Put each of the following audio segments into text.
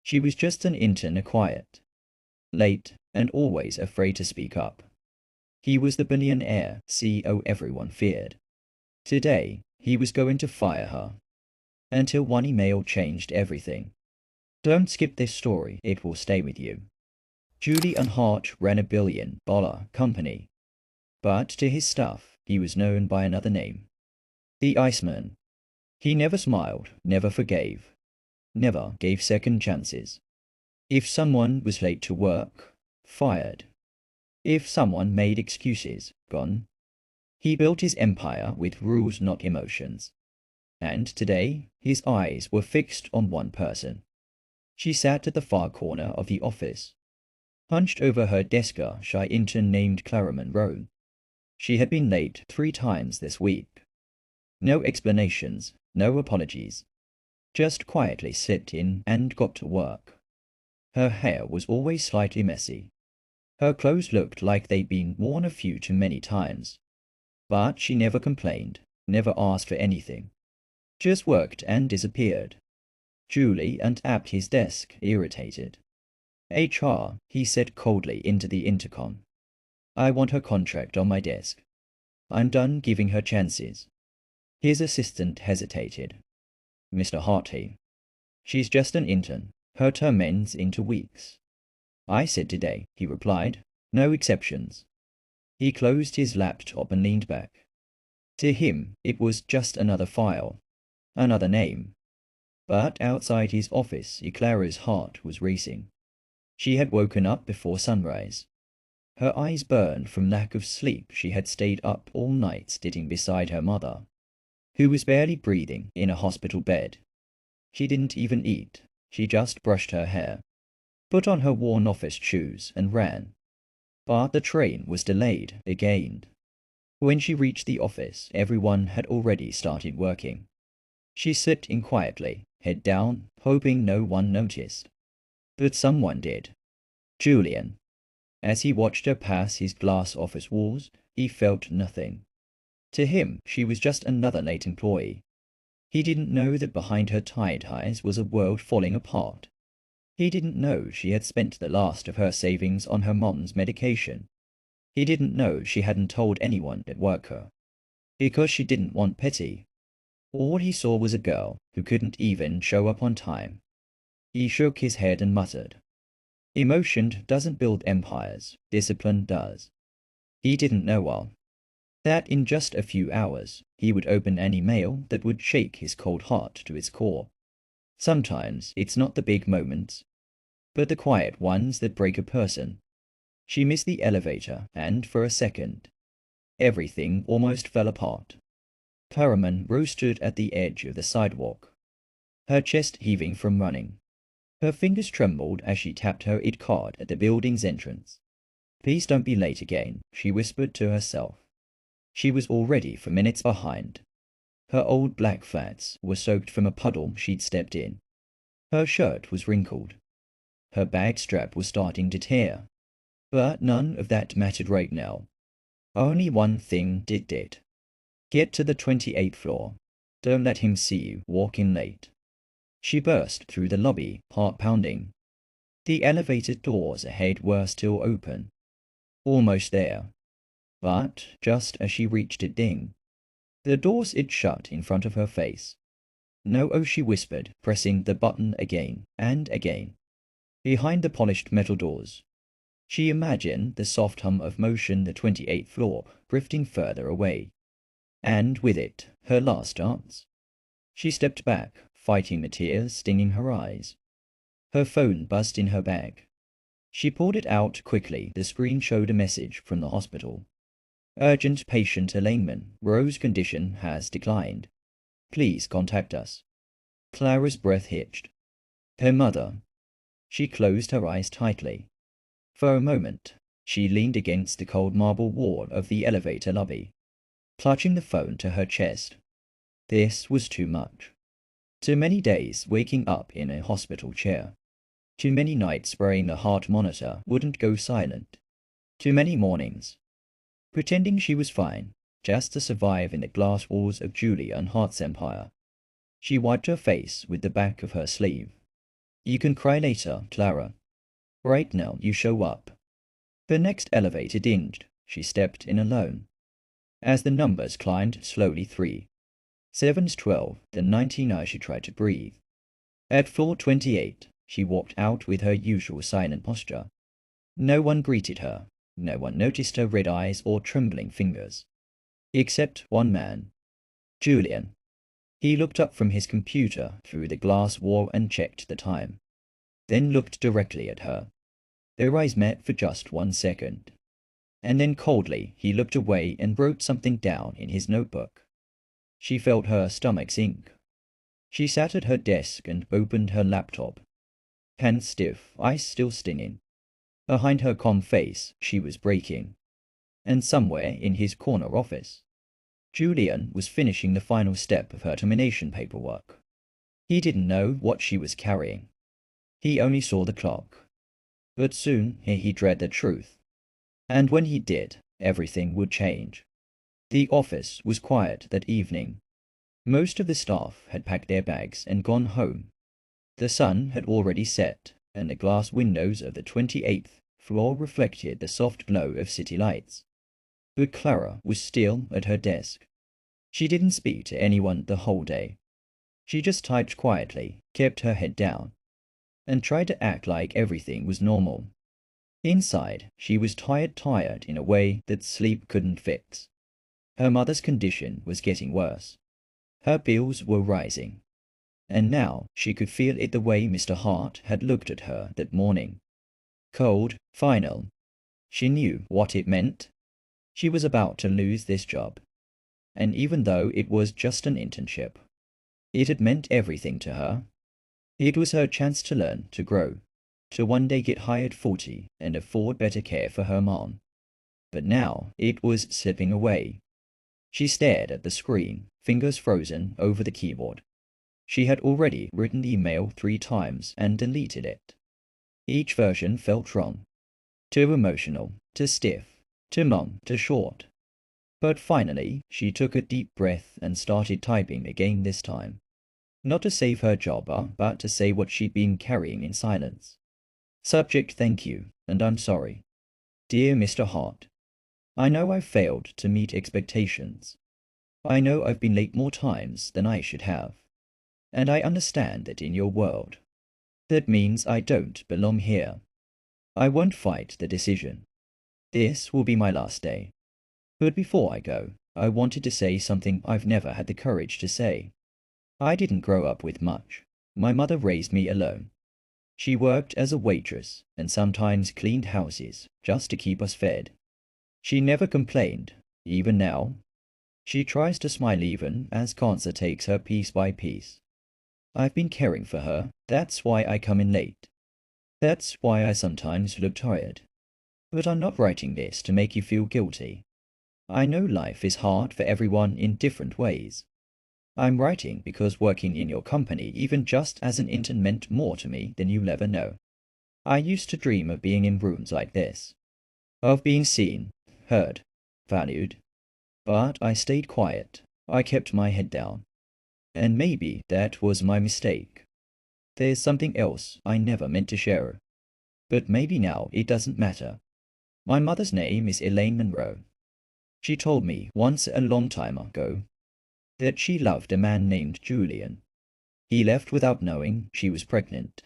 She was just an intern, quiet, late, and always afraid to speak up. He was the billionaire CEO everyone feared. Today, he was going to fire her. Until one email changed everything. Don't skip this story, it will stay with you. Julian Hart ran a $1 billion company. But to his staff, he was known by another name. The Iceman. He never smiled, never forgave, never gave second chances. If someone was late to work, fired. If someone made excuses, gone. He built his empire with rules, not emotions. And today, his eyes were fixed on one person. She sat at the far corner of the office. Hunched over her desk, a shy intern named Clara Monroe. She had been late 3 times this week. No explanations, no apologies. Just quietly slipped in and got to work. Her hair was always slightly messy. Her clothes looked like they'd been worn a few too many times. But she never complained, never asked for anything. Just worked and disappeared. Julian tapped his desk, irritated. HR, he said coldly into the intercom. I want her contract on my desk. I'm done giving her chances. His assistant hesitated. Mr. Hartley. She's just an intern. Her term ends in 2 weeks. I said today, he replied. No exceptions. He closed his laptop and leaned back. To him, it was just another file, another name. But outside his office, Clara's heart was racing. She had woken up before sunrise. Her eyes burned from lack of sleep. She had stayed up all night sitting beside her mother, who was barely breathing in a hospital bed. She didn't even eat. She just brushed her hair, put on her worn office shoes, and ran. But the train was delayed again. When she reached the office, everyone had already started working. She slipped in quietly, head down, hoping no one noticed. But someone did. Julian. As he watched her pass his glass office walls, he felt nothing. To him, she was just another late employee. He didn't know that behind her tired eyes was a world falling apart. He didn't know she had spent the last of her savings on her mom's medication. He didn't know she hadn't told anyone at work her. Because she didn't want pity. All he saw was a girl who couldn't even show up on time. He shook his head and muttered. Emotion doesn't build empires, discipline does. He didn't know well. That in just a few hours, he would open any mail that would shake his cold heart to its core. Sometimes it's not the big moments, but the quiet ones that break a person. She missed the elevator, and for a second, everything almost fell apart. Paraman stood at the edge of the sidewalk, her chest heaving from running. Her fingers trembled as she tapped her ID card at the building's entrance. Please don't be late again, she whispered to herself. She was already 4 minutes behind. Her old black flats were soaked from a puddle she'd stepped in. Her shirt was wrinkled. Her bag strap was starting to tear. But none of that mattered right now. Only one thing did. Get to the 28th floor. Don't let him see you walk in late. She burst through the lobby, heart pounding. The elevator doors ahead were still open. Almost there. But just as she reached it, ding. The door slid shut in front of her face. No, oh, she whispered, pressing the button again and again. Behind the polished metal doors, she imagined the soft hum of motion, the 28th floor, drifting further away. And with it, her last dance. She stepped back, fighting the tears stinging her eyes. Her phone buzzed in her bag. She pulled it out quickly. The screen showed a message from the hospital. Urgent patient Elaine. Rose's condition has declined. Please contact us. Clara's breath hitched. Her mother. She closed her eyes tightly. For a moment, she leaned against the cold marble wall of the elevator lobby, clutching the phone to her chest. This was too much. Too many days waking up in a hospital chair. Too many nights praying the heart monitor wouldn't go silent. Too many mornings pretending she was fine, just to survive in the glass walls of Julian Hart's empire. She wiped her face with the back of her sleeve. You can cry later, Clara. Right now you show up. The next elevator dinged. She stepped in alone. As the numbers climbed slowly 3, 7's 12, then 19 she tried to breathe. At floor 28, she walked out with her usual silent posture. No one greeted her. No one noticed her red eyes or trembling fingers. Except one man. Julian. He looked up from his computer through the glass wall and checked the time. Then looked directly at her. Their eyes met for just 1 second. And then coldly he looked away and wrote something down in his notebook. She felt her stomach sink. She sat at her desk and opened her laptop. Hands stiff, eyes still stinging. Behind her calm face, she was breaking. And somewhere in his corner office, Julian was finishing the final step of her termination paperwork. He didn't know what she was carrying. He only saw the clock. But soon he'd read the truth. And when he did, everything would change. The office was quiet that evening. Most of the staff had packed their bags and gone home. The sun had already set, and the glass windows of the 28th floor reflected the soft glow of city lights. But Clara was still at her desk. She didn't speak to anyone the whole day. She just typed quietly, kept her head down, and tried to act like everything was normal. Inside, she was tired in a way that sleep couldn't fix. Her mother's condition was getting worse. Her bills were rising. And now she could feel it the way Mr. Hart had looked at her that morning. Cold, final. She knew what it meant. She was about to lose this job. And even though it was just an internship, it had meant everything to her. It was her chance to learn, to grow, to one day get hired 40 and afford better care for her mom. But now it was slipping away. She stared at the screen, fingers frozen over the keyboard. She had already written the email 3 times and deleted it. Each version felt wrong. Too emotional, too stiff, too long, too short. But finally, she took a deep breath and started typing again this time. Not to save her job, but to say what she'd been carrying in silence. Subject: thank you, and I'm sorry. Dear Mr. Hart, I know I've failed to meet expectations. I know I've been late more times than I should have. And I understand that in your world. That means I don't belong here. I won't fight the decision. This will be my last day. But before I go, I wanted to say something I've never had the courage to say. I didn't grow up with much. My mother raised me alone. She worked as a waitress and sometimes cleaned houses just to keep us fed. She never complained, even now. She tries to smile even as cancer takes her piece by piece. I've been caring for her, that's why I come in late. That's why I sometimes look tired. But I'm not writing this to make you feel guilty. I know life is hard for everyone in different ways. I'm writing because working in your company, even just as an intern, meant more to me than you'll ever know. I used to dream of being in rooms like this, of being seen, heard, valued. But I stayed quiet. I kept my head down. And maybe that was my mistake. There's something else I never meant to share. But maybe now it doesn't matter. My mother's name is Elaine Monroe. She told me once a long time ago that she loved a man named Julian. He left without knowing she was pregnant.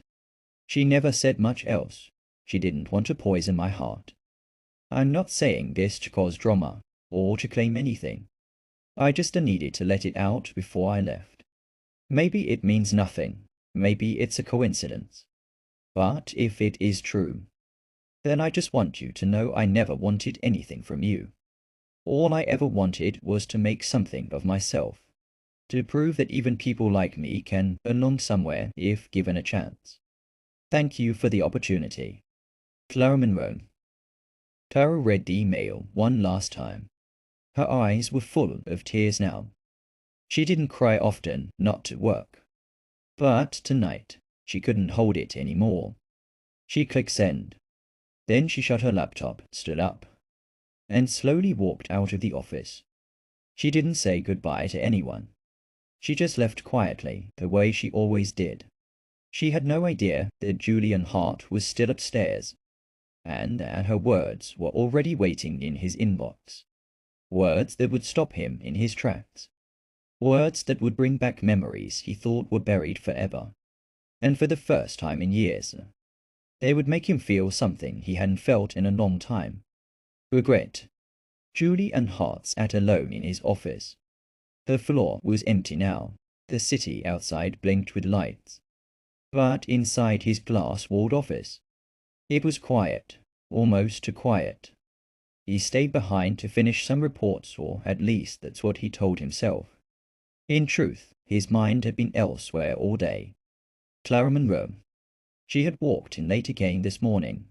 She never said much else. She didn't want to poison my heart. I'm not saying this to cause drama or to claim anything. I just needed to let it out before I left. Maybe it means nothing. Maybe it's a coincidence. But if it is true, then I just want you to know I never wanted anything from you. All I ever wanted was to make something of myself, to prove that even people like me can belong somewhere if given a chance. Thank you for the opportunity. Clara Monroe. Tara read the email one last time. Her eyes were full of tears now. She didn't cry often, not to work. But tonight, she couldn't hold it anymore. She clicked send. Then she shut her laptop, stood up, and slowly walked out of the office. She didn't say goodbye to anyone. She just left quietly, the way she always did. She had no idea that Julian Hart was still upstairs, and that her words were already waiting in his inbox. Words that would stop him in his tracks. Words that would bring back memories he thought were buried forever. And for the first time in years, they would make him feel something he hadn't felt in a long time. Regret. Julian Hart sat alone in his office. The floor was empty now. The city outside blinked with lights. But inside his glass-walled office, it was quiet, almost too quiet. He stayed behind to finish some reports, or at least that's what he told himself. In truth, his mind had been elsewhere all day. Clara Monroe. She had walked in late again this morning,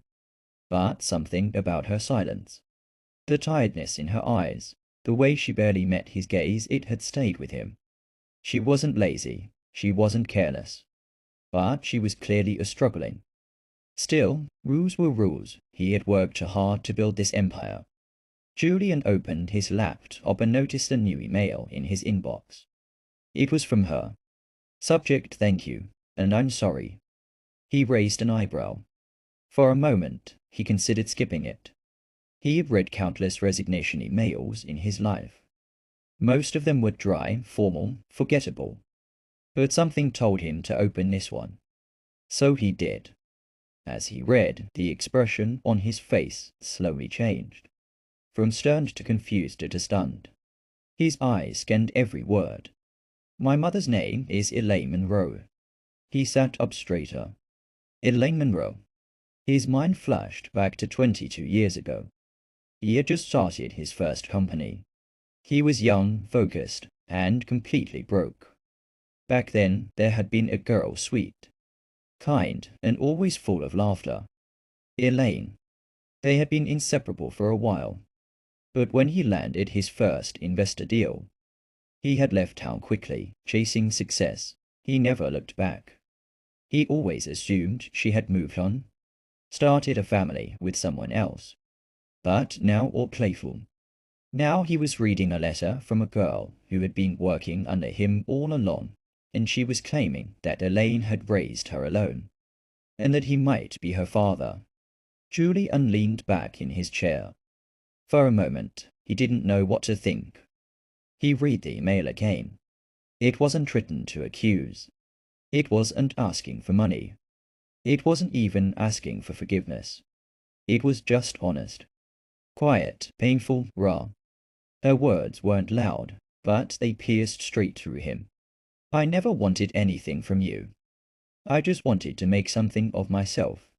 but something about her silence, the tiredness in her eyes, the way she barely met his gaze, it had stayed with him. She wasn't lazy, she wasn't careless, but she was clearly struggling. Still, rules were rules. He had worked hard to build this empire. Julian opened his laptop and noticed a new email in his inbox. It was from her. Subject: thank you, and I'm sorry. He raised an eyebrow. For a moment, he considered skipping it. He had read countless resignation emails in his life. Most of them were dry, formal, forgettable. But something told him to open this one. So he did. As he read, the expression on his face slowly changed, from stern to confused to stunned. His eyes scanned every word. My mother's name is Elaine Monroe. He sat up straighter. Elaine Monroe. His mind flashed back to 22 years ago. He had just started his first company. He was young, focused, and completely broke. Back then, there had been a girl sweet, kind, and always full of laughter. Elaine. They had been inseparable for a while. But when he landed his first investor deal, he had left town quickly, chasing success. He never looked back. He always assumed she had moved on, started a family with someone else. But now all playful. Now he was reading a letter from a girl who had been working under him all along, and she was claiming that Elaine had raised her alone, and that he might be her father. Julian leaned back in his chair. For a moment, he didn't know what to think. He read the email again. It wasn't written to accuse. It wasn't asking for money. It wasn't even asking for forgiveness. It was just honest. Quiet, painful, raw. Her words weren't loud, but they pierced straight through him. I never wanted anything from you. I just wanted to make something of myself.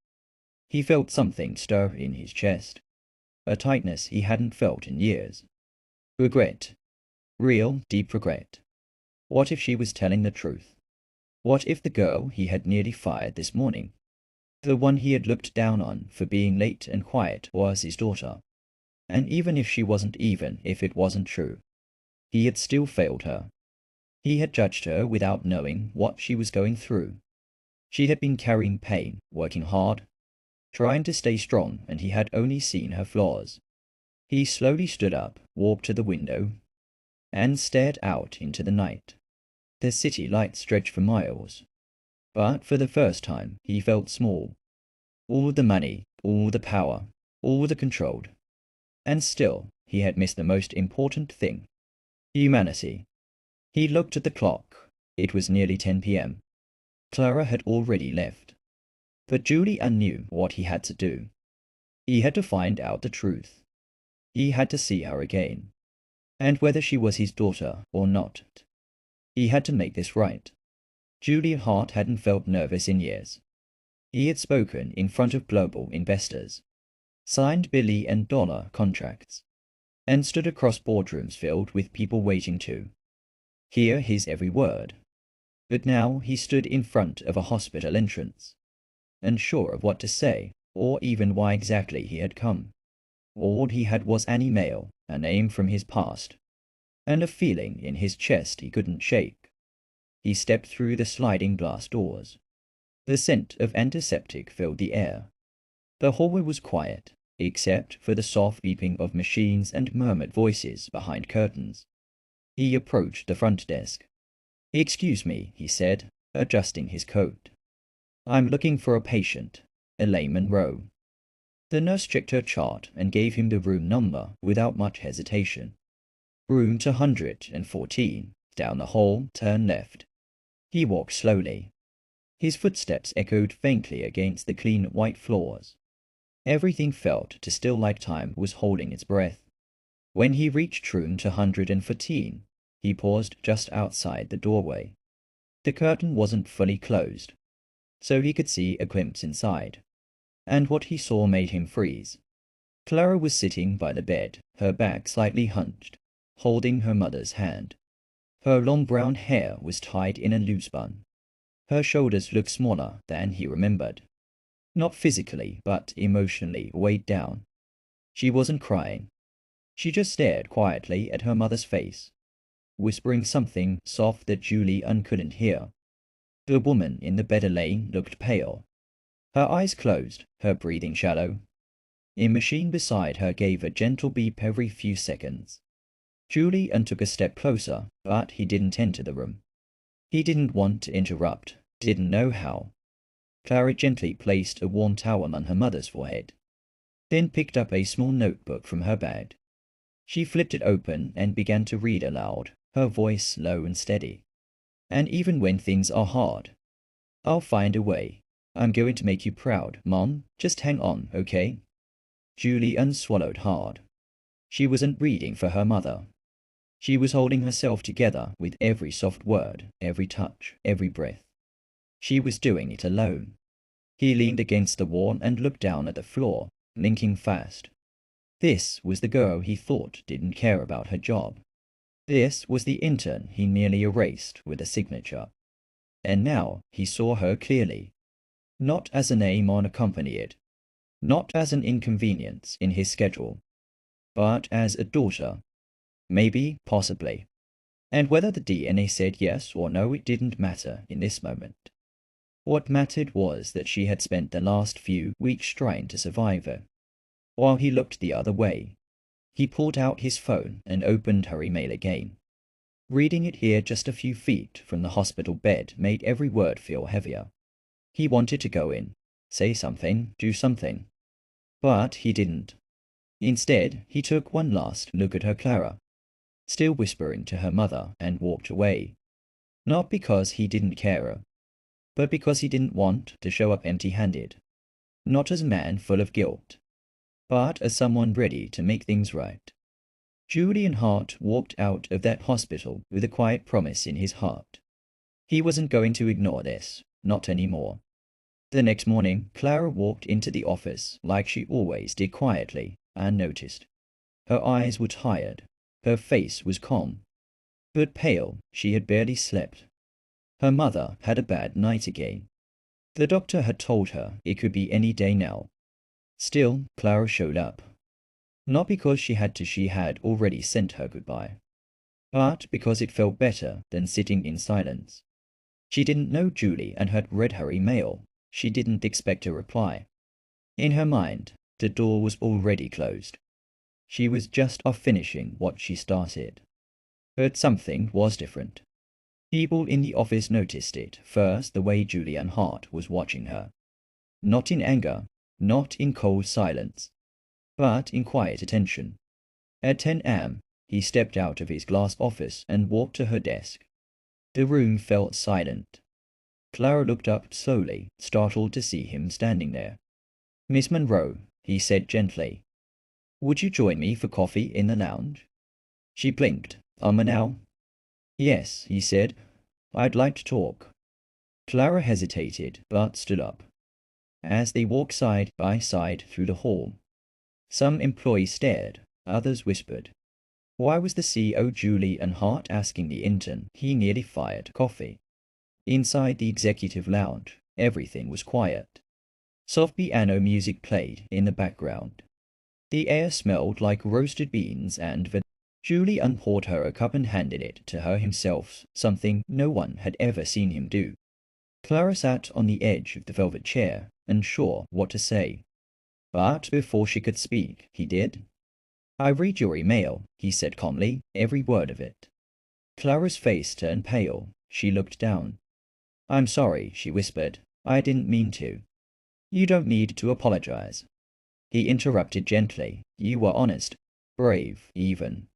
He felt something stir in his chest, a tightness he hadn't felt in years. Regret. Real, deep regret. What if she was telling the truth? What if the girl he had nearly fired this morning, the one he had looked down on for being late and quiet, was his daughter? And even if she wasn't, even if it wasn't true, he had still failed her. He had judged her without knowing what she was going through. She had been carrying pain, working hard, trying to stay strong, and he had only seen her flaws. He slowly stood up, walked to the window, and stared out into the night. The city lights stretched for miles. But for the first time, he felt small. All the money, all the power, all the control. And still, he had missed the most important thing. Humanity. He looked at the clock. It was nearly 10 p.m. Clara had already left. But Julian knew what he had to do. He had to find out the truth. He had to see her again. And whether she was his daughter or not, he had to make this right. Julian Hart hadn't felt nervous in years. He had spoken in front of global investors, signed billion-dollar contracts, and stood across boardrooms filled with people waiting to hear his every word. But now he stood in front of a hospital entrance, unsure of what to say, or even why exactly he had come. All he had was an email, a name from his past, and a feeling in his chest he couldn't shake. He stepped through the sliding glass doors. The scent of antiseptic filled the air. The hallway was quiet, except for the soft beeping of machines and murmured voices behind curtains. He approached the front desk. "Excuse me," he said, adjusting his coat. I'm looking for a patient, Elaine Monroe. The nurse checked her chart and gave him the room number without much hesitation. Room 214, down the hall, turn left. He walked slowly. His footsteps echoed faintly against the clean white floors. Everything felt to still like time was holding its breath. When he reached room 214, he paused just outside the doorway. The curtain wasn't fully closed, so he could see a glimpse inside, and what he saw made him freeze. Clara was sitting by the bed, her back slightly hunched, holding her mother's hand. Her long brown hair was tied in a loose bun. Her shoulders looked smaller than he remembered. Not physically, but emotionally weighed down. She wasn't crying. She just stared quietly at her mother's face, whispering something soft that Julie couldn't hear. The woman in the bed Elaine looked pale. Her eyes closed, her breathing shallow. A machine beside her gave a gentle beep every few seconds. Julie took a step closer, but he didn't enter the room. He didn't want to interrupt, didn't know how. Clara gently placed a warm towel on her mother's forehead, then picked up a small notebook from her bag. She flipped it open and began to read aloud, her voice low and steady. And even when things are hard, I'll find a way. I'm going to make you proud, Mom. Just hang on, okay? Julie swallowed hard. She wasn't reading for her mother. She was holding herself together with every soft word, every touch, every breath. She was doing it alone. He leaned against the wall and looked down at the floor, blinking fast. This was the girl he thought didn't care about her job. This was the intern he nearly erased with a signature. And now he saw her clearly. Not as a name on a company ad, not as an inconvenience in his schedule, but as a daughter. Maybe, possibly. And whether the DNA said yes or no, it didn't matter in this moment. What mattered was that she had spent the last few weeks trying to survive her. While he looked the other way, he pulled out his phone and opened her email again. Reading it here just a few feet from the hospital bed made every word feel heavier. He wanted to go in, say something, do something. But he didn't. Instead, he took one last look at her Clara, still whispering to her mother, and walked away. Not because he didn't care her, but because he didn't want to show up empty-handed. Not as a man full of guilt, but as someone ready to make things right. Julian Hart walked out of that hospital with a quiet promise in his heart. He wasn't going to ignore this, not anymore. The next morning, Clara walked into the office like she always did quietly, unnoticed. Her eyes were tired, her face was calm, but pale. She had barely slept. Her mother had a bad night again. The doctor had told her it could be any day now. Still, Clara showed up. Not because she had already sent her goodbye, but because it felt better than sitting in silence. She didn't know Julie and had read her email. She didn't expect a reply. In her mind, the door was already closed. She was just off finishing what she started. But something was different. People in the office noticed it, first the way Julian Hart was watching her. Not in anger, not in cold silence, but in quiet attention. At 10 a.m., he stepped out of his glass office and walked to her desk. The room felt silent. Clara looked up slowly, startled to see him standing there. "Miss Monroe," he said gently, "would you join me for coffee in the lounge?" She blinked. Now?" "Yes," he said. "I'd like to talk." Clara hesitated, but stood up. As they walked side by side through the hall, some employees stared, others whispered. Why was the CEO Julian Hart asking the intern he nearly fired coffee? Inside the executive lounge, everything was quiet. Soft piano music played in the background. The air smelled like roasted beans and vanilla. Julie poured her a cup and handed it to her himself, something no one had ever seen him do. Clara sat on the edge of the velvet chair, unsure what to say. But before she could speak, he did. "I read your email," he said calmly, "every word of it." Clara's face turned pale. She looked down. "I'm sorry," she whispered. I didn't mean to. You don't need to apologize. He interrupted gently. You were honest, brave, even.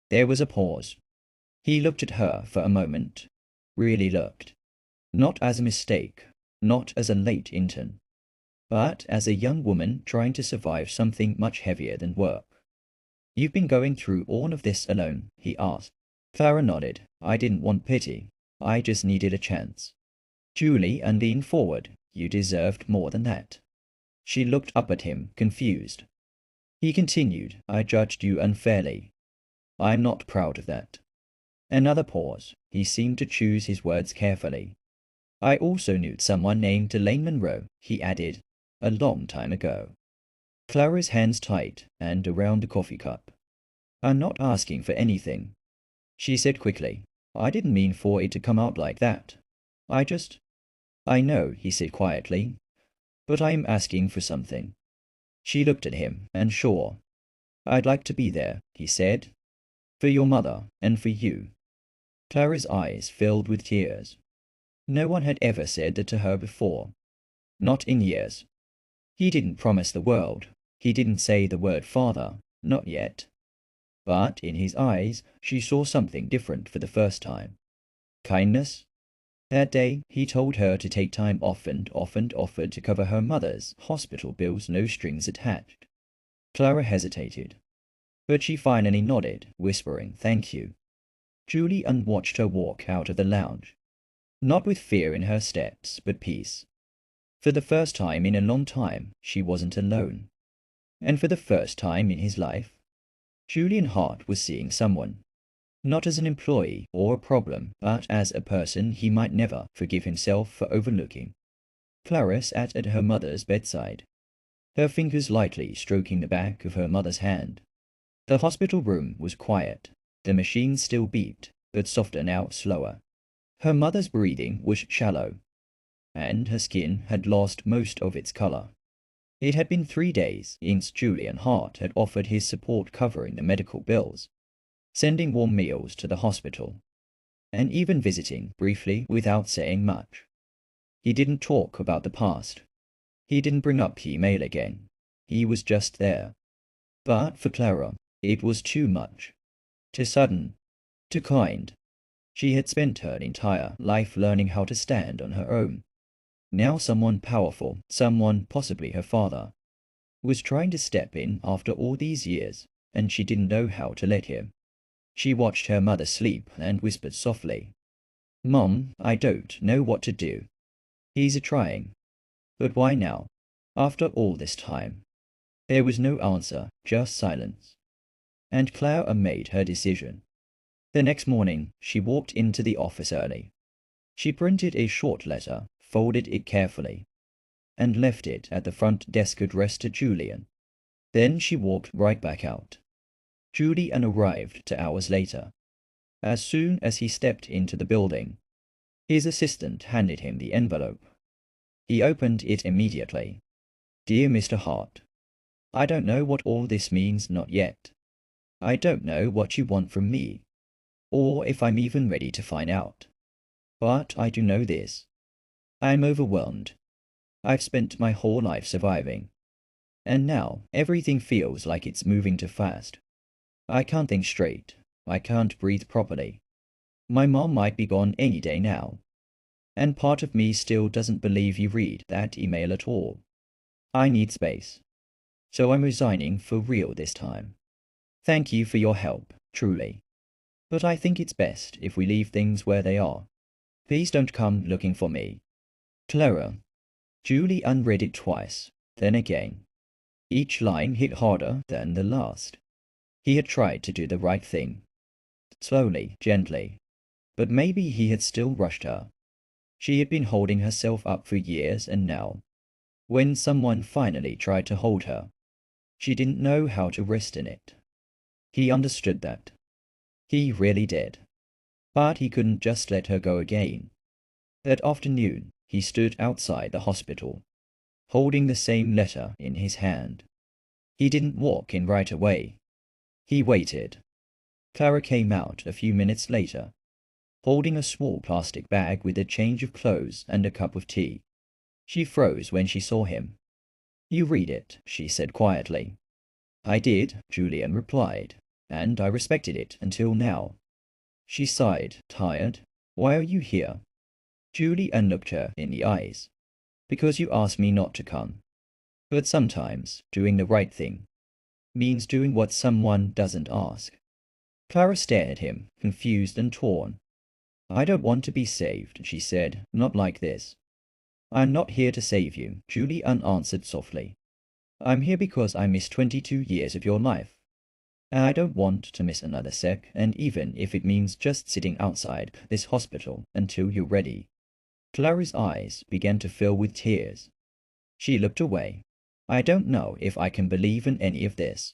There was a pause. He looked at her for a moment. Really looked. Not as a mistake, not as a late intern, but as a young woman trying to survive something much heavier than work. You've been going through all of this alone, he asked. Clara nodded. I didn't want pity. I just needed a chance. Julie leaned forward. You deserved more than that. She looked up at him, confused. He continued. I judged you unfairly. I'm not proud of that. Another pause. He seemed to choose his words carefully. I also knew someone named Delane Monroe, he added, a long time ago. Clara's hands tight and around the coffee cup. I'm not asking for anything, she said quickly. I didn't mean for it to come out like that. I know, he said quietly, but I am asking for something. She looked at him, and sure. I'd like to be there, he said. For your mother and for you. Clara's eyes filled with tears. No one had ever said that to her before. Not in years. He didn't promise the world. He didn't say the word father. Not yet. But in his eyes she saw something different for the first time. Kindness? That day he told her to take time off and offered to cover her mother's hospital bills, no strings attached. Clara hesitated. But she finally nodded, whispering, thank you. Julie watched her walk out of the lounge. Not with fear in her steps, but peace. For the first time in a long time, she wasn't alone. And for the first time in his life, Julian Hart was seeing someone. Not as an employee or a problem, but as a person he might never forgive himself for overlooking. Clara sat at her mother's bedside, her fingers lightly stroking the back of her mother's hand. The hospital room was quiet. The machine still beeped, but softer now, slower. Her mother's breathing was shallow, and her skin had lost most of its color. It had been 3 days since Julian Hart had offered his support covering the medical bills, sending warm meals to the hospital, and even visiting briefly without saying much. He didn't talk about the past. He didn't bring up email again. He was just there. But for Clara, it was too much. Too sudden. Too kind. She had spent her entire life learning how to stand on her own. Now someone powerful, someone possibly her father, was trying to step in after all these years, and she didn't know how to let him. She watched her mother sleep and whispered softly, Mom, I don't know what to do. He's trying. But why now? After all this time? There was no answer, just silence. And Clara made her decision. The next morning, she walked into the office early. She printed a short letter, folded it carefully, and left it at the front desk addressed to Julian. Then she walked right back out. Julian arrived 2 hours later. As soon as he stepped into the building, his assistant handed him the envelope. He opened it immediately. Dear Mr. Hart, I don't know what all this means, not yet. I don't know what you want from me, or if I'm even ready to find out. But I do know this. I'm overwhelmed. I've spent my whole life surviving. And now everything feels like it's moving too fast. I can't think straight. I can't breathe properly. My mom might be gone any day now. And part of me still doesn't believe you read that email at all. I need space. So I'm resigning for real this time. Thank you for your help, truly. But I think it's best if we leave things where they are. Please don't come looking for me. Clara. Julie unread it twice, then again. Each line hit harder than the last. He had tried to do the right thing. Slowly, gently. But maybe he had still rushed her. She had been holding herself up for years, and now, when someone finally tried to hold her, she didn't know how to rest in it. He understood that. He really did. But he couldn't just let her go again. That afternoon, he stood outside the hospital, holding the same letter in his hand. He didn't walk in right away. He waited. Clara came out a few minutes later, holding a small plastic bag with a change of clothes and a cup of tea. She froze when she saw him. "You read it," she said quietly. "I did," Julian replied, "and I respected it until now." She sighed, tired. "Why are you here?" Julian looked her in the eyes. "Because you asked me not to come. But sometimes doing the right thing means doing what someone doesn't ask." Clara stared at him, confused and torn. "I don't want to be saved," she said, "not like this." "I'm not here to save you," Julian answered softly. "I'm here because I missed 22 years of your life. And I don't want to miss another sec, and even if it means just sitting outside this hospital until you're ready." Clara's eyes began to fill with tears. She looked away. "I don't know if I can believe in any of this."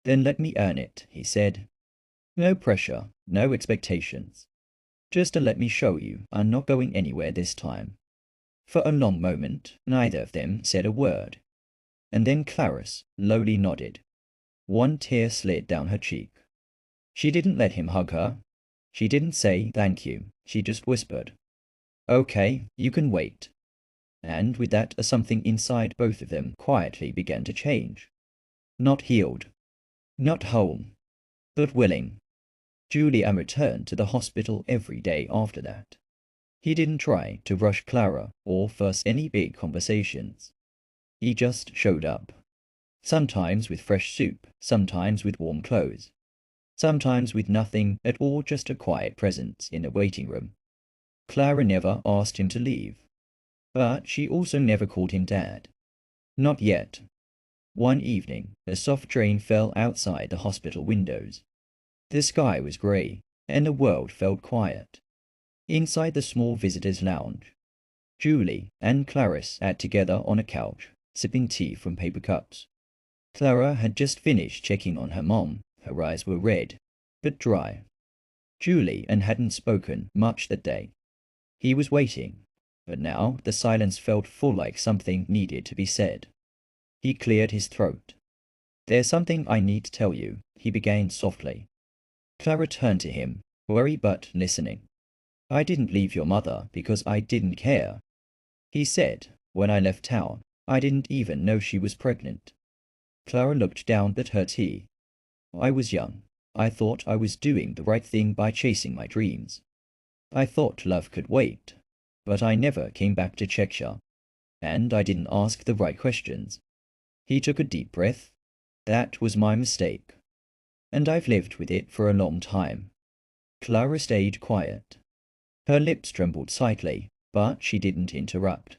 "Then let me earn it," he said. "No pressure, no expectations. Just to let me show you I'm not going anywhere this time." For a long moment, neither of them said a word. And then Clara slowly nodded. One tear slid down her cheek. She didn't let him hug her. She didn't say thank you. She just whispered, "Okay, you can wait." And with that, something inside both of them quietly began to change. Not healed, not whole, but willing. Julian returned to the hospital every day after that. He didn't try to rush Clara or force any big conversations. He just showed up. Sometimes with fresh soup, sometimes with warm clothes, sometimes with nothing at all, just a quiet presence in the waiting room. Clara never asked him to leave, but she also never called him Dad. Not yet. One evening, a soft rain fell outside the hospital windows. The sky was grey, and the world felt quiet. Inside the small visitors' lounge, Julie and Clarice sat together on a couch, sipping tea from paper cups. Clara had just finished checking on her mom. Her eyes were red, but dry. Julian hadn't spoken much that day. He was waiting, but now the silence felt full, like something needed to be said. He cleared his throat. "There's something I need to tell you," he began softly. Clara turned to him, worried but listening. "I didn't leave your mother because I didn't care," he said. "When I left town, I didn't even know she was pregnant." Clara looked down at her tea. "I was young. I thought I was doing the right thing by chasing my dreams. I thought love could wait, but I never came back to check ya, and I didn't ask the right questions." He took a deep breath. "That was my mistake, and I've lived with it for a long time." Clara stayed quiet. Her lips trembled slightly, but she didn't interrupt.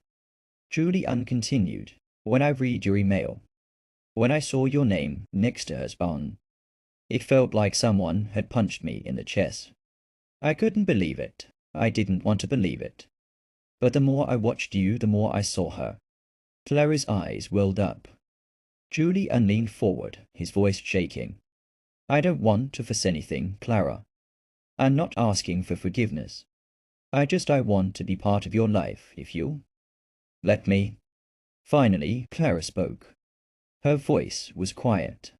Julian continued, "When I read your email, when I saw your name next to hers on, it felt like someone had punched me in the chest. I couldn't believe it. I didn't want to believe it. But the more I watched you, the more I saw her." Clara's eyes welled up. Julian leaned forward, his voice shaking. "I don't want to force anything, Clara. I'm not asking for forgiveness. I want to be part of your life, if you'll let me." Finally, Clara spoke. Her voice was quiet,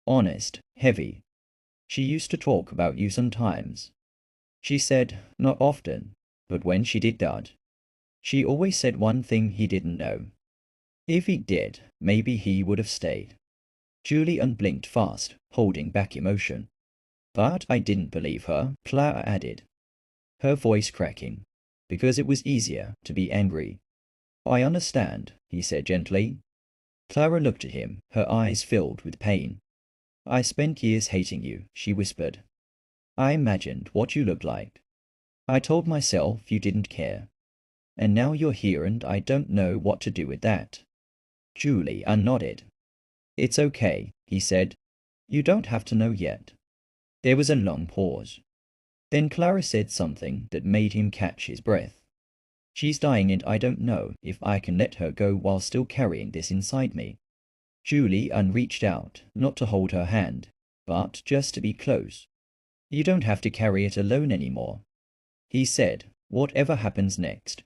honest, heavy. "She used to talk about you sometimes." She said, "Not often, but when she did that, she always said one thing he didn't know. If he did, maybe he would have stayed." Julian blinked fast, holding back emotion. "But I didn't believe her," Clara added, her voice cracking, "because it was easier to be angry." "I understand," he said gently. Clara looked at him, her eyes filled with pain. "I spent years hating you," she whispered. "I imagined what you looked like. I told myself you didn't care. And now you're here and I don't know what to do with that." Julian nodded. "It's okay," he said. "You don't have to know yet." There was a long pause. Then Clara said something that made him catch his breath. "She's dying and I don't know if I can let her go while still carrying this inside me." Julian reached out, not to hold her hand, but just to be close. "You don't have to carry it alone anymore," he said. "Whatever happens next,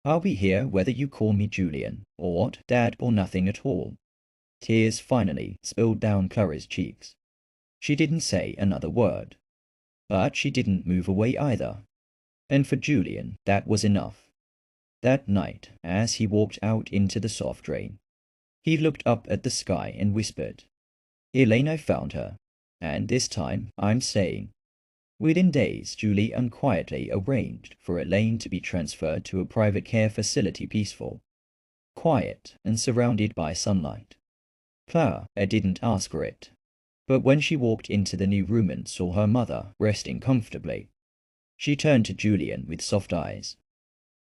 I'll be here whether you call me Julian, or Dad, or nothing at all." Tears finally spilled down Clara's cheeks. She didn't say another word, but she didn't move away either. And for Julian, that was enough. That night, as he walked out into the soft rain, he looked up at the sky and whispered, "Elaine, I found her, and this time I'm staying." Within days, Julie unquietly arranged for Elaine to be transferred to a private care facility, peaceful, quiet, and surrounded by sunlight. Clara didn't ask for it, but when she walked into the new room and saw her mother resting comfortably, she turned to Julian with soft eyes.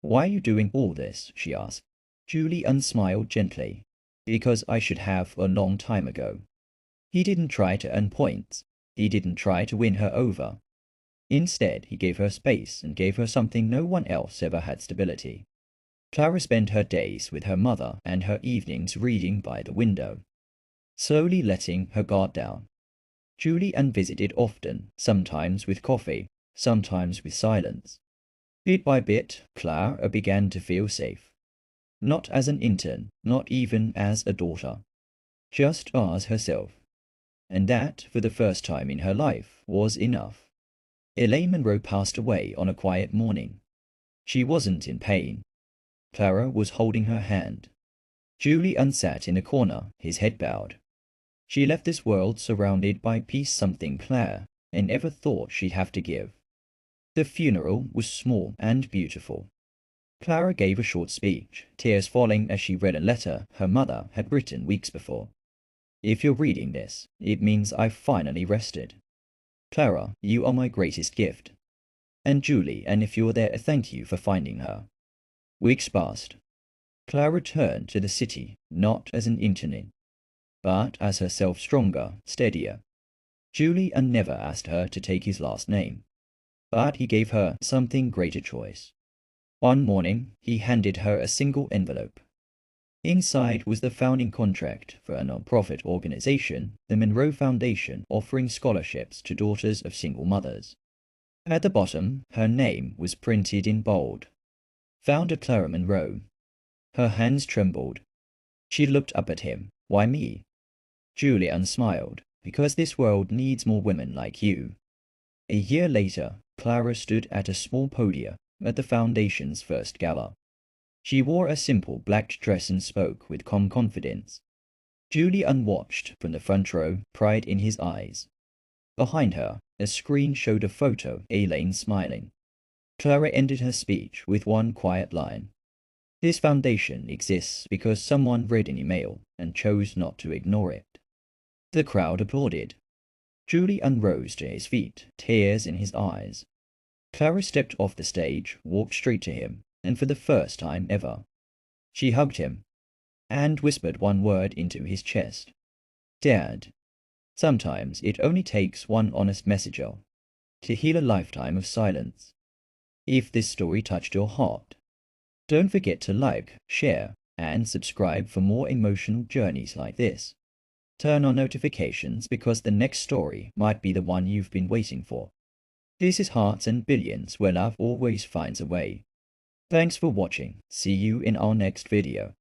"Why are you doing all this?" she asked. Julian smiled gently. "Because I should have a long time ago." He didn't try to earn points. He didn't try to win her over. Instead, he gave her space and gave her something no one else ever had: stability. Clara spent her days with her mother and her evenings reading by the window, slowly letting her guard down. Julian visited often, sometimes with coffee, sometimes with silence. Bit by bit, Clara began to feel safe. Not as an intern, not even as a daughter. Just as herself. And that, for the first time in her life, was enough. Elaine Monroe passed away on a quiet morning. She wasn't in pain. Clara was holding her hand. Julian sat in a corner, his head bowed. She left this world surrounded by peace, something Clara never thought she'd have to give. The funeral was small and beautiful. Clara gave a short speech, tears falling as she read a letter her mother had written weeks before. "If you're reading this, it means I've finally rested. Clara, you are my greatest gift. And Julie, and if you're there, thank you for finding her." Weeks passed. Clara returned to the city, not as an intern, but as herself, stronger, steadier. Julian never asked her to take his last name, but he gave her something greater choice. One morning, he handed her a single envelope. Inside was the founding contract for a non-profit organization, the Monroe Foundation, offering scholarships to daughters of single mothers. At the bottom, her name was printed in bold. Founder Clara Monroe. Her hands trembled. She looked up at him. "Why me?" Julian smiled. "Because this world needs more women like you." A year later, Clara stood at a small podium at the Foundation's first gala. She wore a simple black dress and spoke with calm confidence. Julian watched from the front row, pride in his eyes. Behind her, a screen showed a photo, Elaine smiling. Clara ended her speech with one quiet line. "This foundation exists because someone read an email and chose not to ignore it." The crowd applauded. Julian rose to his feet, tears in his eyes. Clara stepped off the stage, walked straight to him, and for the first time ever, she hugged him and whispered one word into his chest. "Dad." Sometimes it only takes one honest message to heal a lifetime of silence. If this story touched your heart, don't forget to like, share, and subscribe for more emotional journeys like this. Turn on notifications because the next story might be the one you've been waiting for. This is Hearts and Billions, where love always finds a way. Thanks for watching. See you in our next video.